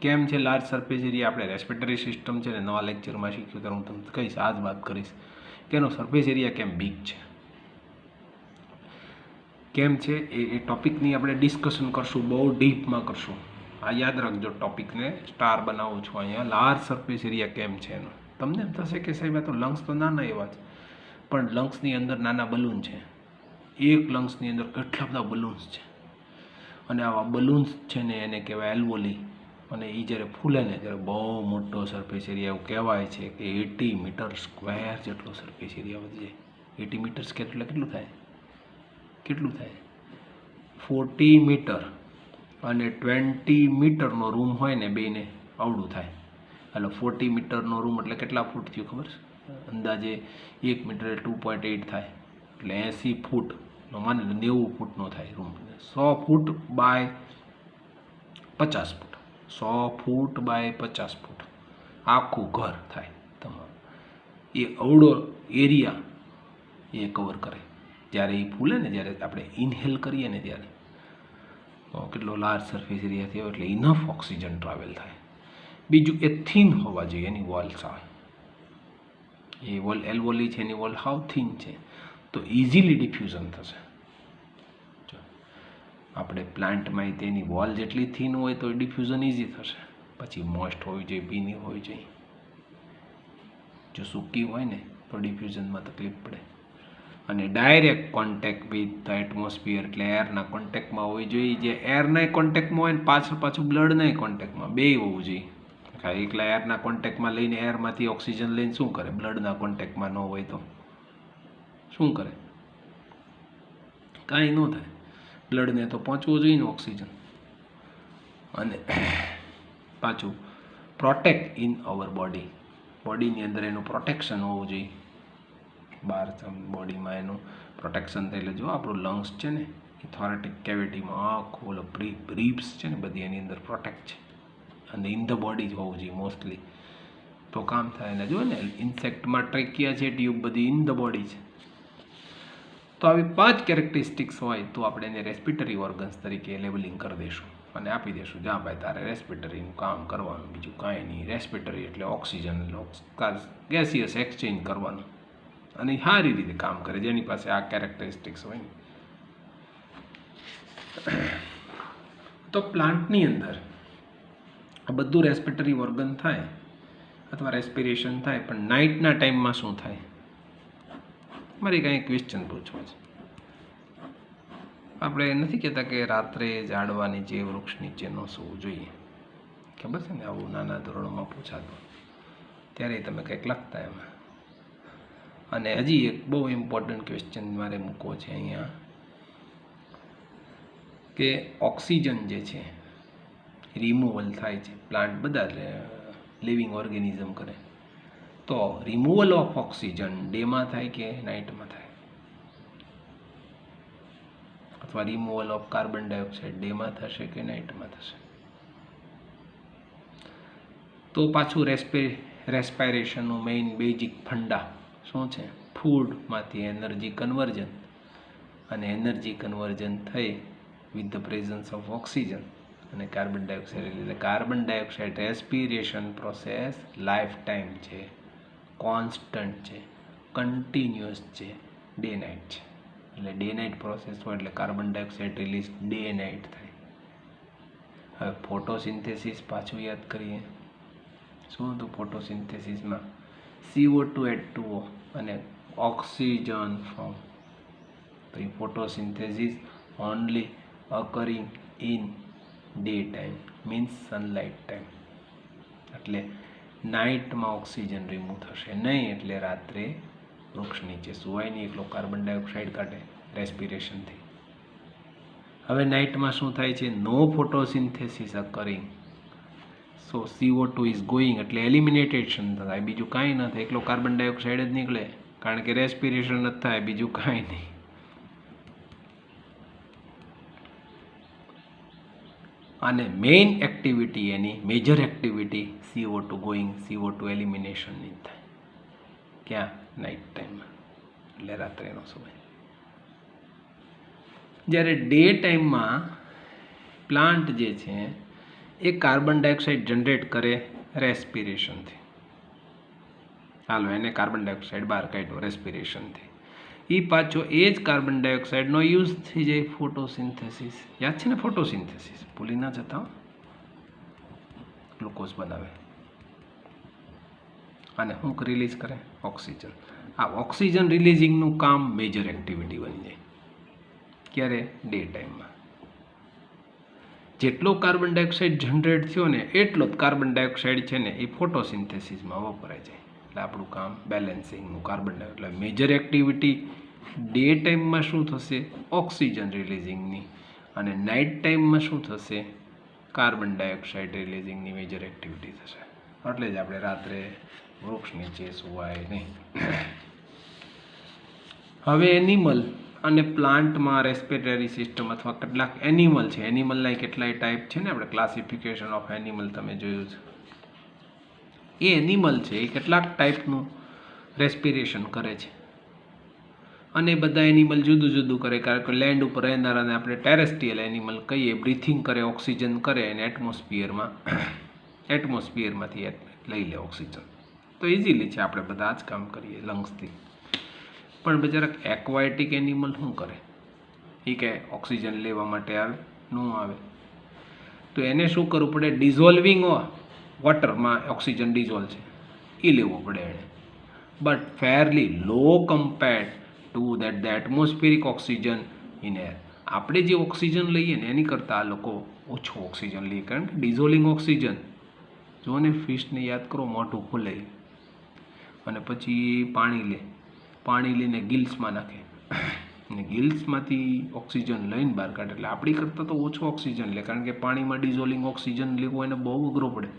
કેમ છે લાર્જ સરફેસ એરિયા? આપણે રેસ્પિરેટરી સિસ્ટમ છે ને નવા લેક્ચરમાં શીખ્યું તો હું તમને કહીશ, આ જ વાત કરીશ કે એનો સરફેસ એરિયા કેમ બિગ છે, કેમ છે એ ટોપિકની આપણે ડિસ્કશન કરશું, બહુ ડીપમાં કરશું. આ યાદ રાખજો, ટોપિકને સ્ટાર બનાવું છું અહીંયા. લાર્જ સરફેસ એરિયા કેમ છે એનો? તમને એમ થશે કે સાહેબ આ તો લંગ્સ તો નાના એવા છે, પણ લંગ્સની અંદર નાના બલૂન છે. એક લંગ્સની અંદર કેટલા બધા બલૂન્સ છે, અને આવા બલૂન્સ છે ને એને કહેવાય એલ્વોલી. અને એ જ્યારે ફૂલે ને ત્યારે બહુ મોટો સરફેસ એરિયા, એવું કહેવાય છે કે 80 મીટર સ્ક્વેર જેટલો સરફેસ એરિયા વધી જાય. 80 મીટર્સ કેટલું થાય? કેટલું થાય? 40 મીટર અને 20 મીટરનો રૂમ હોય ને, બેને આવડું થાય. એટલે 40 મીટરનો રૂમ એટલે કેટલા ફૂટ થયું ખબર છે? અંદાજે 1 મીટર 2.8 થાય, એટલે 80 ફૂટનો માની લો, 90 ફૂટનો થાય room. 100 foot by 50 foot, 100 foot by 50 foot આખું ઘર થાય તમારું. એ અવળો એરિયા એ કવર કરે. જ્યારે એ ફૂલે ને, જ્યારે આપણે ઇન્હેલ કરીએ ને, ત્યારે કેટલો લાર્જ સરફેસ એરિયા થયો, એટલે ઇનફ ઓક્સિજન ટ્રાવેલ થાય. બીજું, એ થીન હોવા જોઈએ એની વોલ સાવ. એ વોલ એલ્વોલી છે, એની વોલ હાવ થીન છે, તો ઇઝીલી ડિફ્યુઝન થશે. આપણે પ્લાન્ટમાં તેની વોલ જેટલી થીન હોય તો ડિફ્યુઝન ઇઝી થશે. પછી મોઇસ્ટ હોવી જોઈએ, ભીની હોવી જોઈએ. જો સૂકી હોય ને તો ડિફ્યુઝનમાં તકલીફ પડે. અને direct contact with the atmosphere, એટલે એરના કોન્ટેક્ટમાં હોવી જોઈએ. જે એરના કોન્ટેક્ટમાં હોય ને પાછું બ્લડના કોન્ટેક્ટમાં, બે હોવું જોઈએ. એકલા એરના કોન્ટેક્ટમાં લઈને એરમાંથી ઓક્સિજન લઈને શું કરે? બ્લડના કોન્ટેક્ટમાં ન હોય તો શું કરે? કાંઈ ન થાય. બ્લડને તો પહોંચવું જોઈએ ને ઓક્સિજન. અને પાછું પ્રોટેક્ટ ઇન અવર બોડી, બોડીની અંદર એનું પ્રોટેક્શન હોવું જોઈએ. બહાર બોડીમાં એનું પ્રોટેક્શન થાય. એટલે જો આપણું લંગ્સ છે ને, એ થોરેટિક કેવિટીમાં આખું ઓલો બ્રીબ્સ છે ને, બધી એની અંદર પ્રોટેક્ટ છે. અને ઇન ધ બોડી જ હોવું જોઈએ મોસ્ટલી, તો કામ થાય. ને જો ને ઇન્સેક્ટમાં ટ્રેકિયા છે, ટ્યુબ બધી ઇન ધ બોડી છે. તો આવી 5 કેરેક્ટરિસ્ટિક્સ હોય તો આપણે એને રેસ્પિરેટરી ઓર્ગન્સ તરીકે લેબલિંગ કરી દઈશું અને આપી દઈશું, જ્યાં ભાઈ તારે રેસ્પિરેટરીનું કામ કરવાનું, બીજું કાંઈ નહીં. રેસ્પિરેટરી એટલે ઓક્સિજન, ગેસિયસ એક્સચેન્જ કરવાનું, અને સારી રીતે કામ કરે જેની પાસે આ કેરેક્ટરિસ્ટિક્સ હોય ને. તો પ્લાન્ટની અંદર આ બધું રેસ્પિરેટરી ઓર્ગન થાય અથવા રેસ્પિરેશન થાય, પણ નાઇટના ટાઈમમાં શું થાય? મારી કાંઈ ક્વેશ્ચન પૂછવા છે. આપણે નથી કહેતા કે રાત્રે ઝાડવા નીચે, વૃક્ષ નીચે ન સૂવું જોઈએ, ખબર છે ને? આવું નાના ધોરણોમાં પૂછાતું, ત્યારે તમે કંઈક લખતા એમાં. અને હજી એક બહુ ઇમ્પોર્ટન્ટ ક્વેશ્ચન મારે મૂકવો છે અહીંયા, કે ઓક્સિજન જે છે રિમૂવલ થાય છે, પ્લાન્ટ બધા લિવિંગ ઓર્ગેનિઝમ કરે, તો રિમૂવલ ઓફ ઓક્સિજન ડેમાં થાય કે નાઇટમાં થાય? અથવા રિમૂવલ ઓફ કાર્બન ડાયોક્સાઇડ ડેમાં થશે કે નાઇટમાં થશે? તો પાછું રેસ્પાયરેશનનું મેઇન બેઝિક ફંડા શું છે? ફૂડમાંથી એનર્જી કન્વર્જન, અને એનર્જી કન્વર્જન થઈ with the presence of oxygen અને કાર્બન ડાયોક્સાઇડ. એટલે carbon dioxide respiration process life time છે, કોન્સ્ટન્ટ છે, કન્ટિન્યુઅસ છે, ડે નાઇટ છે. એટલે ડે નાઇટ પ્રોસેસ હોય એટલે carbon dioxide release day night થાય. હવે ફોટોસિન્થેસિસ પાછું યાદ કરીએ. શું હતું ફોટોસિન્થેસિસમાં? CO2 H2O અને ઓક્સિજન ફોર્મ. તો એ photosynthesis only occurring in daytime means sunlight time. એટલે નાઇટમાં ઓક્સિજન રિમૂવ થશે નહીં, એટલે રાત્રે વૃક્ષ નીચે સુવાય નહીં, એકલો કાર્બન ડાયોક્સાઇડ કાઢે રેસ્પિરેશનથી. હવે નાઇટમાં શું થાય છે? નો photosynthesis અકરિંગ, so CO2 is going, એટલે એલિમિનેટેશન થાય, બીજું કાંઈ ન થાય, એકલો કાર્બન ડાયોક્સાઇડ જ નીકળે, કારણ કે રેસ્પિરેશન જ થાય, બીજું કાંઈ નહીં. અને મેઇન એક્ટિવિટી એની major activity CO2 going, CO2 એલિમિનેશનની જ થાય. ક્યાં? નાઇટ ટાઈમમાં, એટલે રાત્રેનો સમય. જ્યારે ડે ટાઈમમાં પ્લાન્ટ જે છે એ કાર્બન ડાયોક્સાઇડ જનરેટ કરે રેસ્પિરેશનથી. હાલો, એને કાર્બન ડાયોક્સાઇડ બહાર કાઢ્યો રેસ્પિરેશનથી. એ પાછો એ જ કાર્બન ડાયોક્સાઇડનો યુઝ થઈ જાય ફોટોસિન્થેસિસ. યાદ છે ને ફોટોસિન્થેસિસ? ભૂલી ના જતા. ગ્લુકોઝ બનાવે અને શું રિલીઝ કરે? ઓક્સિજન. આ ઓક્સિજન રિલીઝિંગનું કામ મેજર એક્ટિવિટી બની જાય. ક્યારે? ડે ટાઈમમાં. જેટલો કાર્બન ડાયોક્સાઇડ જનરેટ થયો ને એટલો જ કાર્બન ડાયોક્સાઇડ છે ને એ ફોટોસિન્થેસિસમાં વપરાય જાય. એટલે આપણું કામ બેલેન્સિંગનું કાર્બન ડાયોક્સાઇડ. એટલે મેજર એક્ટિવિટી ડે ટાઈમમાં શું થશે? ઓક્સિજન રિલીઝિંગની. અને નાઇટ ટાઈમમાં શું થશે? કાર્બન ડાયોક્સાઇડ રિલીઝિંગની મેજર એક્ટિવિટી થશે. એટલે જ આપણે રાત્રે વૃક્ષ નીચે સુવાય નહીં. હવે એનિમલ અને પ્લાન્ટમાં રેસ્પિરેટરી સિસ્ટમ અથવા કેટલાક એનિમલ છે, એનિમલના કેટલાય ટાઈપ છે ને, આપણે ક્લાસિફિકેશન ઓફ એનિમલ તમે જોયું છે. એ એનિમલ છે એ કેટલાક ટાઈપનું રેસ્પિરેશન કરે છે. અને બધા એનિમલ જુદું જુદું કરે, કારણ કે લેન્ડ ઉપર રહેનારાને આપણે ટેરેસ્ટ્રીયલ એનિમલ કહીએ, બ્રીથિંગ કરે, ઓક્સિજન કરે અને એટમોસ્ફિયરમાંથી લઈ લે ઓક્સિજન. તો ઇઝીલી છે, આપણે બધા જ કામ કરીએ લંગ્સથી. પણ જરાક એક્વાટિક એનિમલ શું કરે? એ કે ઓક્સિજન લેવા માટે આવે ન આવે, તો એને શું કરવું પડે? ડિઝોલ્વિંગ વોટરમાં ઓક્સિજન ડિઝોલ્વ છે એ લેવું પડે એને. But fairly low compared to that the atmospheric oxygen in air. આપણે જે ઓક્સિજન લઈએ ને એની કરતાં આ લોકો ઓછો ઓક્સિજન લઈએ, કારણ કે ડિઝોલ્વિંગ ઓક્સિજન. જો ને ફિશને યાદ કરો, મોઢું ખોલે અને પછી પાણી લઈને ગિલ્સમાં નાખે અને ગિલ્સમાંથી ઓક્સિજન લઈને બહાર કાઢે. એટલે આપણી કરતાં તો ઓછો ઓક્સિજન લે, કારણ કે પાણીમાં ડિઝોલ્વિંગ ઓક્સિજન લેવું એને બહુ અઘરો પડે.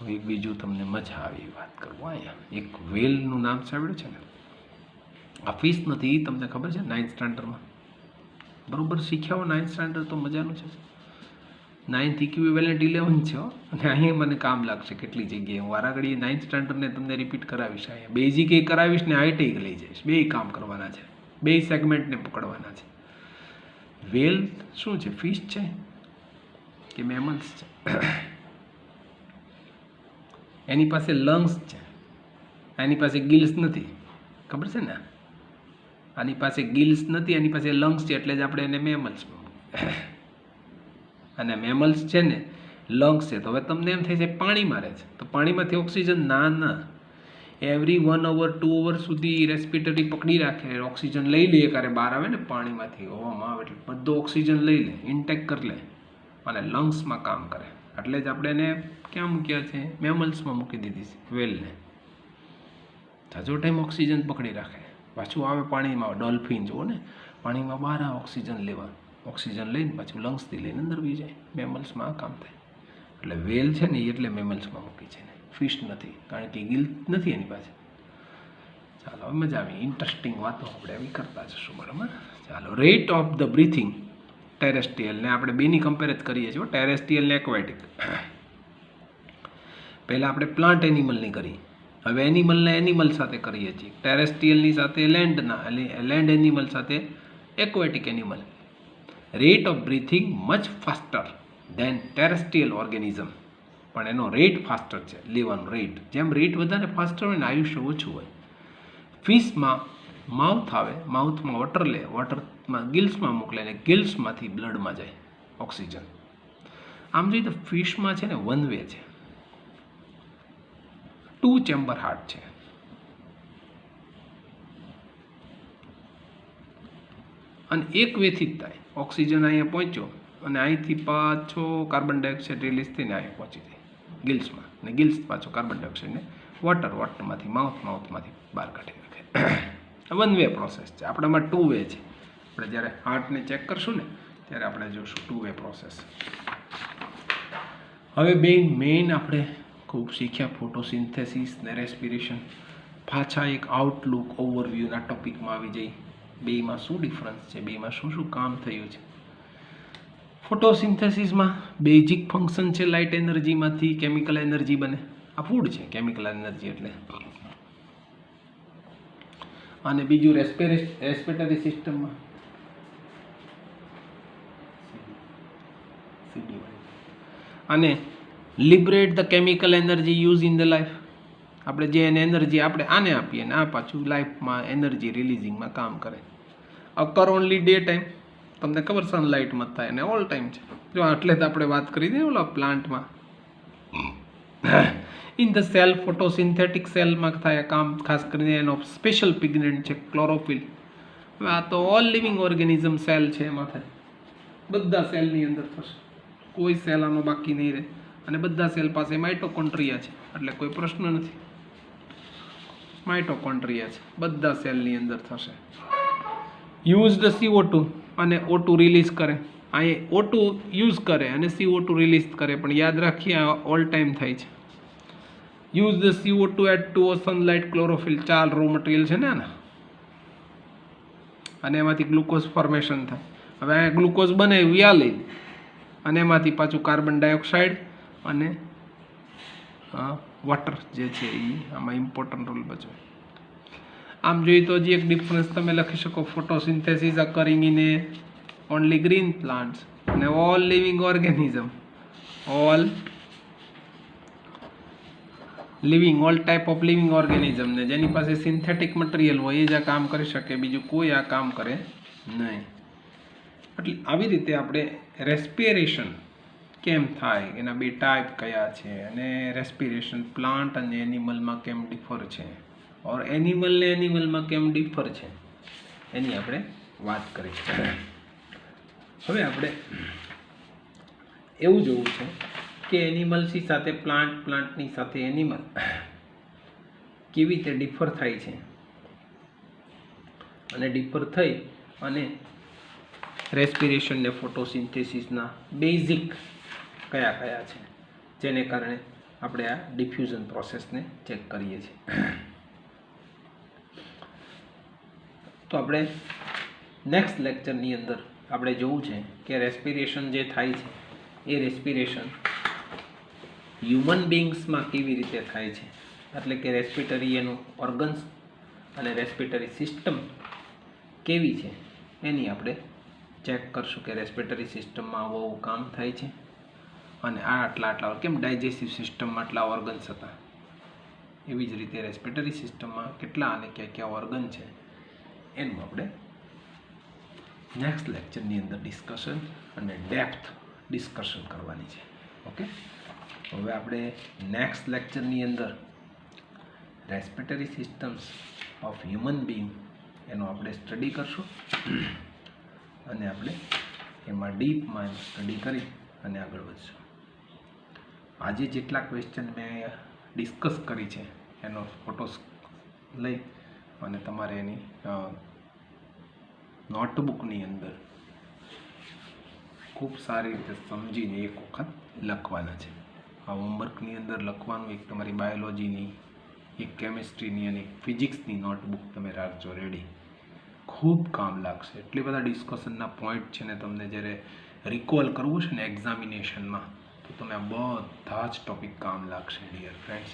હવે એક બીજું તમને મજા આવી વાત કરવું. અહીંયા એક વેલનું નામ સાંભળ્યું છે ને? આ ફિશ નથી, તમને ખબર છે? 9th સ્ટાન્ડર્ડમાં બરાબર શીખ્યા હો. 9th સ્ટાન્ડર્ડ તો મજાનું છે. 9th ઇક્વિવેલન્ટ 11 છે. અને અહીંયા મને કામ લાગશે કેટલી જગ્યાએ. હું વારાઘડીએ 9th સ્ટાન્ડર્ડને તમને રિપીટ કરાવીશ. અહીંયા બેઝિક એ કરાવીશ ને હાઇટ લઈ જઈશ. બે કામ કરવાના છે, બે સેગમેન્ટને પકડવાના છે. વેલ શું છે? ફિશ છે કે મેમલ્સ છે? એની પાસે લંગ્સ છે, એની પાસે ગિલ્સ નથી. ખબર છે ને? આની પાસે ગિલ્સ નથી, એની પાસે લંગ્સ છે, એટલે જ આપણે એને મેમલ્સ. અને મેમલ્સ છે ને લંગ્સ છે, તો હવે તમને એમ થાય છે પાણીમાં રહે છે, તો પાણીમાંથી ઓક્સિજન ના એવરી 1 hour 2 hour સુધી રેસ્પિરેટરી પકડી રાખે, ઓક્સિજન લઈ લે. ક્યારે બહાર આવે ને પાણીમાંથી હવામાં આવે એટલે બધો ઓક્સિજન લઈ લે, ઇન્ટેક કરી લે અને લંગ્સમાં કામ કરે. એટલે જ આપણે એને ક્યાં મૂક્યા છે? મેમલ્સમાં મૂકી દીધી છે વેલને. જાજો ટાઈમ ઓક્સિજન પકડી રાખે, પાછું આવે પાણીમાં. ડોલ્ફિન જુઓ ને, પાણીમાં બહાર આવે ઓક્સિજન લેવા, ઓક્સિજન લઈને પાછું લંગ્સથી લઈને અંદર બી જાય. મેમલ્સમાં આ કામ થાય. એટલે વેલ છે ને એટલે મેમલ્સમાં મૂકી છે ને, ફિશ નથી, કારણ કે ગિલ નથી એની પાસે. ચાલો, હવે મજા આવી, ઇન્ટરેસ્ટિંગ વાતો આપણે એવી કરતા જશું. બરાબર? ચાલો, રેટ ઓફ ધ બ્રીથિંગ ટેરેસ્ટ્રીયલને આપણે બેની કમ્પેર જ કરીએ છીએ, ટેરેસ્ટ્રીયલ ને એક્વાટિક. પહેલાં આપણે પ્લાન્ટ એનિમલની કરી, હવે એનિમલને એનિમલ સાથે કરીએ છીએ. ટેરેસ્ટ્રીયલની સાથે લેન્ડ એનિમલ સાથે aquatic animal. Rate of breathing much faster than terrestrial organism. પણ એનો રેટ ફાસ્ટર છે, લેવાનો રેટ. જેમ રેટ વધારે ફાસ્ટર હોય ને આયુષ્ય ઓછું હોય. ફિશમાં માઉથ આવે, માઉથમાં વોટર લે, વોટરમાં ગિલ્સમાં મોકલે ને ગિલ્સમાંથી બ્લડમાં જાય ઓક્સિજન. આમ જોઈએ તો ફિશમાં છે ને વન વે છે. 2 ચેમ્બર હાર્ટ છે. અને એક વેથી જ થાય. ઓક્સિજન અહીંયા પહોંચ્યો અને અહીંથી પાછો કાર્બન ડાયોક્સાઇડ રિલીઝ થઈને અહીંયા પહોંચી જાય ગિલ્સમાં, અને ગિલ્સ પાછો કાર્બન ડાયોક્સાઇડને વોટરમાંથી માઉથમાંથી બહાર કાઢી નાખે. વન વે પ્રોસેસ છે. આપણામાં 2 વે છે. આપણે જ્યારે હાર્ટને ચેક કરશું ને ત્યારે આપણે જોઈશું 2 વે પ્રોસેસ. હવે બે મેઇન આપણે ખૂબ શીખ્યા, ફોટોસિન્થેસિસ ને રેસ્પિરેશન. પાછા એક આઉટલુક ઓવરવ્યૂના ટોપિકમાં આવી જઈ. બેમાં શું ડિફરન્સ છે, બેમાં શું શું કામ થયું છે. ફોટોસિન્થેસિસમાં બેઝિક ફંક્શન છે લાઇટ એનર્જીમાંથી કેમિકલ એનર્જી બને. આ ફૂડ છે કેમિકલ એનર્જી એટલે. અને બીજું રેસ્પિરેટરી સિસ્ટમમાં અને liberate the chemical energy use in the life. આપણે જે એને એનર્જી આપણે આને આપીએ ને આ પાછું લાઈફમાં એનર્જી રિલીઝિંગમાં કામ કરે. અકર ઓનલી ડે ટાઈમ. તમને ખબર સનલાઇટમાં જ થાય અને ઓલ ટાઈમ છે. જો એટલે જ આપણે વાત કરી દઈએ ઓલા પ્લાન્ટમાં. ઇન ધ સેલ ફોટોસિન્થેટિક સેલમાં થાય કામ. ખાસ કરીને એનો સ્પેશિયલ પિગમેન્ટ છે ક્લોરોફિલ. હવે આ તો ઓલ લિવિંગ ઓર્ગેનિઝમ સેલ છે એમાં થાય. બધા સેલની અંદર થશે, કોઈ સેલ આનો બાકી નહીં રહે. અને બધા સેલ પાસે માઇટોકોન્ડ્રિયા છે એટલે કોઈ પ્રશ્ન નથી. માઇટોકોન્ડ્રિયા છે બધા સેલની અંદર થશે. યુઝ ધ CO2 અને O2 રિલીઝ કરે. અહીં O2 યુઝ કરે અને CO2 રિલીઝ કરે, પણ યાદ રાખીએ આ ઓલ ટાઈમ થાય છે. Use the CO2 at to sunlight chlorophyll. 4 raw material છે ને આના, અને એમાંથી ગ્લુકોઝ ફોર્મેશન થાય. હવે આ ગ્લુકોઝ બનાવ્યું આ લઈ, અને એમાંથી પાછું કાર્બન ડાયોક્સાઇડ અને વોટર જે છે એ આમાં ઇમ્પોર્ટન્ટ રોલ ભજવે. આમ જોઈએ તો હજી એક ડિફરન્સ તમે લખી શકો, photosynthesis occurring in a only green plants અને all living organism. All type of living organism ને જેની પાસે સિન્થેટિક મટીરિયલ હોય એ જ આ કામ કરી શકે, બીજું કોઈ આ કામ કરે નહીં. એટલે આવી રીતે આપણે રેસ્પિરેશન કેમ થાય, એના 2 ટાઈપ કયા છે, અને રેસ્પિરેશન પ્લાન્ટ અને એનિમલમાં કેમ ડિફર છે, ઓર એનિમલ ને એનિમલમાં કેમ ડિફર છે એની આપણે વાત કરી. હવે આપણે એવું જોવું છે કે એનિમલ્સની સાથે પ્લાન્ટની સાથે એનિમલ કેવી રીતે ડિફર થાય છે, અને ડિફર થઈ અને રેસ્પિરેશન ને ફોટોસિન્થેસિસના બેઝિક કયા કયા છે, જેને કારણે આપણે આ ડિફ્યુઝન પ્રોસેસને ચેક કરીએ છીએ. તો આપણે નેક્સ્ટ લેક્ચરની અંદર આપણે જોવું છે કે રેસ્પિરેશન જે થાય છે એ રેસ્પિરેશન હ્યુમન બીંગ્સમાં કેવી રીતે થાય છે, એટલે કે રેસ્પિટરી એનું ઓર્ગન્સ અને રેસ્પિટરી સિસ્ટમ કેવી છે એની આપણે ચેક કરશું કે રેસ્પિટરી સિસ્ટમમાં આવું કામ થાય છે, અને આ આટલા કેમ ડાયજેસ્ટિવ સિસ્ટમમાં આટલા ઓર્ગન્સ હતા, એવી જ રીતે રેસ્પિટરી સિસ્ટમમાં કેટલા અને કયા ઓર્ગન છે એનું આપણે નેક્સ્ટ લેક્ચરની અંદર ડિસ્કશન અને ડેપ્થ ડિસ્કશન કરવાની છે. ઓકે, હવે આપણે નેક્સ્ટ લેક્ચરની અંદર રેસ્પિટરી સિસ્ટમ્સ ઓફ હ્યુમન બીંગ એનો આપણે સ્ટડી કરશું, અને આપણે એમાં ડીપમાં સ્ટડી કરી અને આગળ વધશું. આજે જેટલા ક્વેશ્ચન મેં ડિસ્કસ કરી છે એનો ફોટોસ લઈ અને તમારે એની નોટબુકની અંદર ખૂબ સારી રીતે સમજીને એક વખત લખવાના છે. આ હોમવર્કની અંદર લખવાનું એક તમારી બાયોલોજીની, એક કેમિસ્ટ્રીની અને એક ફિઝિક્સની નોટબુક તમે રાખજો રેડી. ખૂબ કામ લાગશે. એટલી બધા ડિસ્કશનના પોઈન્ટ છે ને, તમને જ્યારે રિકોલ કરવું છે ને એક્ઝામિનેશનમાં તો તમે આ બધા જ ટૉપિક કામ લાગશે ડિયર ફ્રેન્ડ્સ.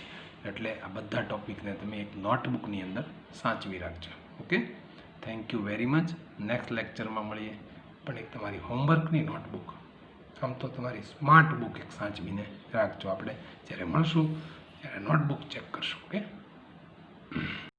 એટલે આ બધા ટૉપિકને તમે એક નોટબુકની અંદર સાચવી રાખજો. Okay, thank you very much. Next લેક્ચરમાં મળીએ, પણ એક તમારી હોમવર્કની નોટબુક, આમ તો તમારી સ્માર્ટ બુક એક સાચવીને રાખજો. આપણે જ્યારે મળશું ત્યારે નોટબુક ચેક કરશું. ઓકે.